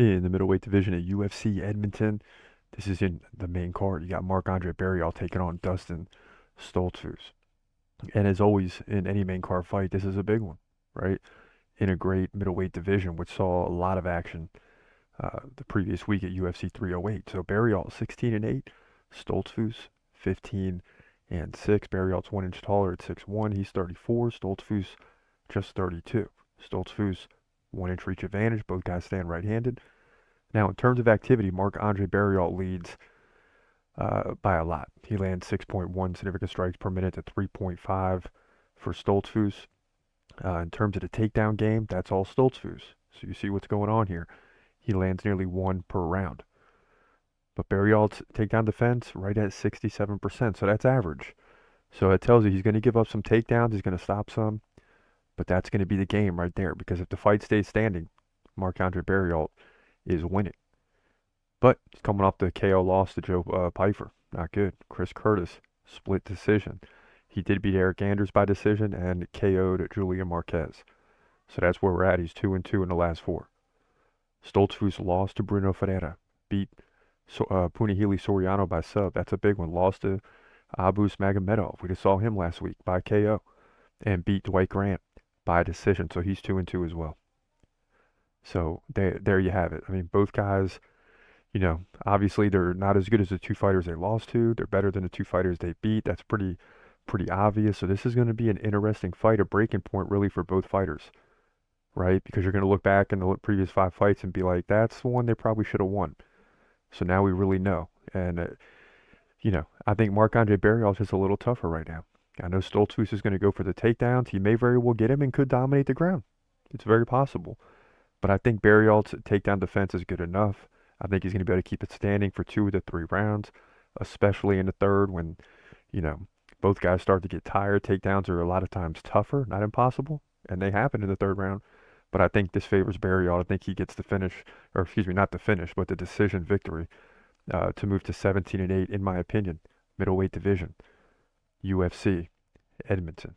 In the middleweight division at UFC Edmonton. This is in the main card. You got Marc-Andre Barriault taking on Dustin Stolzfus. And as always, in any main card fight, this is a big one, right? In a great middleweight division, which saw a lot of action the previous week at UFC 308. So Barriault 16-8, Stolzfus 15-6. Barriault's 1 inch taller at 6'1". He's 34. Stolzfus just 32. Stolzfus 1 inch reach advantage. Both guys stand right-handed. Now, in terms of activity, Marc-Andre Barriault leads by a lot. He lands 6.1 significant strikes per minute to 3.5 for Stolzfus. In terms of the takedown game, that's all Stolzfus. So you see what's going on here. He lands nearly one per round. But Barriault's takedown defense right at 67%, so that's average. So it tells you he's going to give up some takedowns, he's going to stop some, but that's going to be the game right there because if the fight stays standing, Marc-Andre Barriault is winning. But he's coming off the KO loss to Joe Pyfer. Not good. Chris Curtis, split decision. He did beat Eric Anders by decision and KO'd Julian Marquez. So that's where we're at. He's 2-2 in the last four. Stolzfus lost to Bruno Ferreira. Beat Punahele Soriano by sub. That's a big one. Lost to Abus Magomedov. We just saw him last week by KO. And beat Dwight Grant by decision. So he's 2-2 as well. So there you have it. I mean, both guys, obviously they're not as good as the two fighters they lost to. They're better than the two fighters they beat. That's pretty obvious. So this is going to be an interesting fight, a breaking point really for both fighters, right? Because you're going to look back in the previous 5 fights and be like, that's the one they probably should have won. So now we really know. And, I think Marc-Andre Barriault is just a little tougher right now. I know Stolzfus is going to go for the takedowns. He may very well get him and could dominate the ground. It's very possible. But I think Barriault's takedown defense is good enough. I think he's going to be able to keep it standing for 2 of the 3 rounds, especially in the third when, both guys start to get tired. Takedowns are a lot of times tougher, not impossible, and they happen in the third round. But I think this favors Barriault. I think he gets the finish, or excuse me, not the finish, but the decision victory to move to 17-8, in my opinion, middleweight division, UFC, Edmonton.